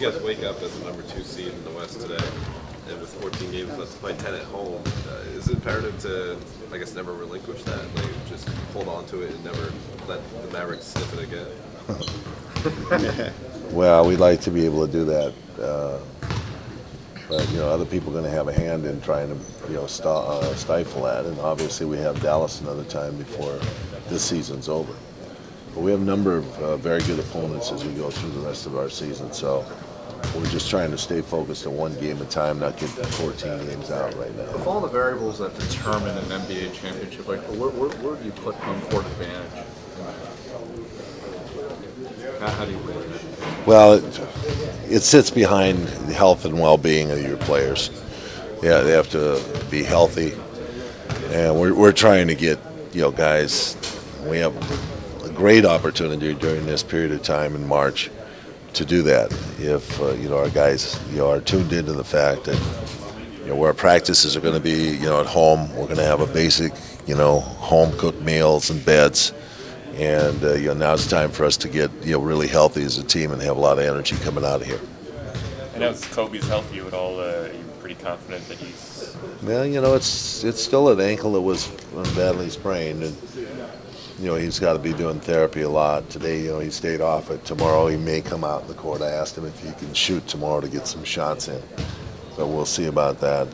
You guys wake up as the #2 seed in the West today, and with 14 games left to play, 10 at home. Is it imperative to, I guess, never relinquish that? Like, just hold on to it and never let the Mavericks sniff it again? Well, we'd like to be able to do that, but other people are going to have a hand in trying to stifle that. And obviously, we have Dallas another time before this season's over. But we have a number of very good opponents as we go through the rest of our season. So we're just trying to stay focused on one game at a time, not get 14 games out right now. Of all the variables that determine an NBA championship, like where do you put home court advantage? How do you weigh that? Well, it sits behind the health and well-being of your players. Yeah, they have to be healthy, and we're trying to get guys. We have a great opportunity during this period of time in March to do that. If our guys are tuned into the fact that where our practices are going to be at home, we're going to have a basic home cooked meals and beds. And now it's time for us to get really healthy as a team and have a lot of energy coming out of here. And as Kobe's healthy, you you're pretty confident that he's. Well, it's still an ankle that was badly sprained, and he's got to be doing therapy a lot. Today, he stayed off it. Tomorrow, he may come out in the court. I asked him if he can shoot tomorrow to get some shots in, but we'll see about that.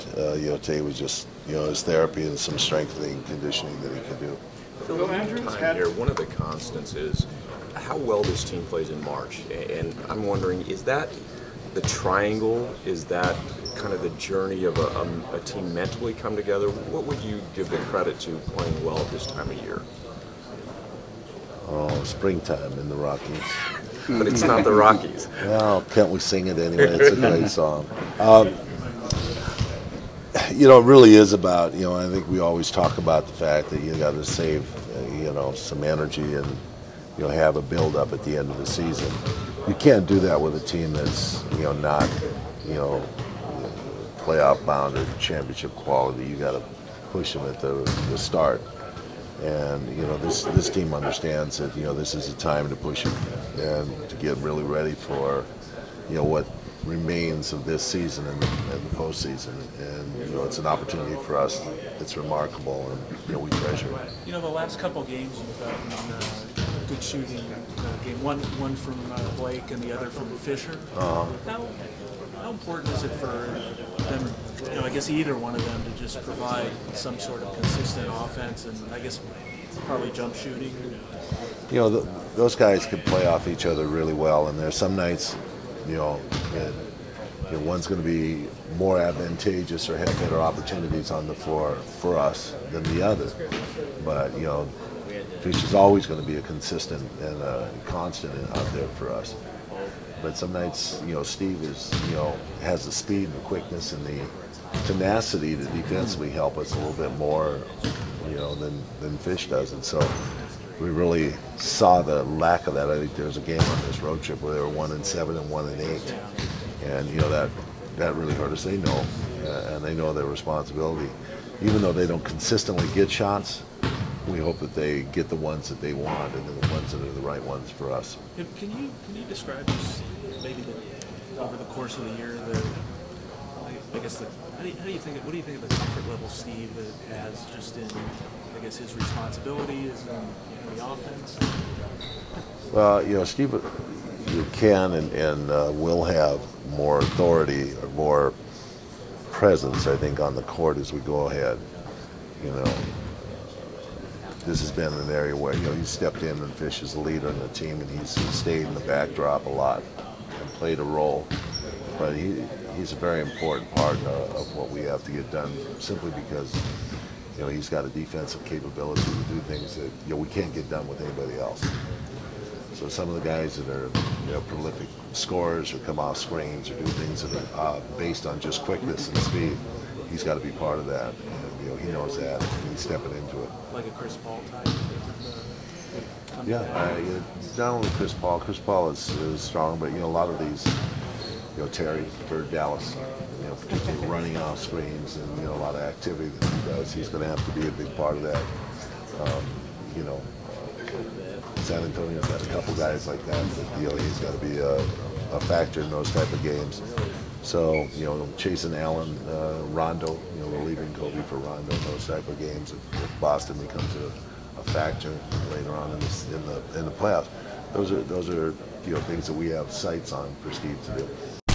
Today was just his therapy and some strengthening and conditioning that he can do. Phil, here, one of the constants is how well this team plays in March. And I'm wondering, is that the triangle? Is that kind of the journey of a team mentally come together? What would you give the credit to playing well at this time of year? Oh, springtime in the Rockies. But it's not the Rockies. Well, can't we sing it anyway? It's a great song. It really is about, I think we always talk about the fact that you got to save, some energy and, have a build-up at the end of the season. You can't do that with a team that's, not, playoff bound or championship quality. You got to push them at the start. And, this team understands that, this is a time to push them and to get really ready for, what remains of this season and the postseason, and it's an opportunity for us. It's remarkable, and we treasure it. The last couple of games you've gotten good shooting game. One from Blake and the other from Fisher. How important is it for them? I guess either one of them to just provide some sort of consistent offense and I guess probably jump shooting. Those guys can play off each other really well, and there's some nights. One's going to be more advantageous or have better opportunities on the floor for us than the other. But, Fish is always going to be a consistent and a constant out there for us. But some nights, Steve has the speed and the quickness and the tenacity to defensively help us a little bit more, than Fish does. And so we really saw the lack of that. I think there was a game on this road trip where they were 1-7 and 1-8, and that really hurt us. They know, and they know their responsibility. Even though they don't consistently get shots, we hope that they get the ones that they want and the ones that are the right ones for us. Can you describe just maybe over the course of the year how do you think what do you think of the comfort level Steve has just in his responsibilities and the offense? Well, Steve, you can and will have more authority or more presence, I think, on the court as we go ahead. This has been an area where he's stepped in and Fish is the leader in the team, and he's stayed in the backdrop a lot and played a role. But he's a very important part of what we have to get done, simply because he's got a defensive capability to do things that we can't get done with anybody else. So some of the guys that are prolific scorers or come off screens or do things that are based on just quickness and speed, he's got to be part of that. And, he knows that, and he's stepping into it. Like a Chris Paul type? Yeah, not only Chris Paul. Chris Paul is strong, but a lot of these, Terry for Dallas, particularly running off screens and a lot of activity that he does. He's going to have to be a big part of that. San Antonio's got a couple guys like that, but he's got to be a factor in those type of games. So, you know, chasing Allen, Rondo, you know, relieving Kobe for Rondo, those type of games. If Boston becomes a factor later on in the playoffs, those are you know things that we have sights on for Steve to do.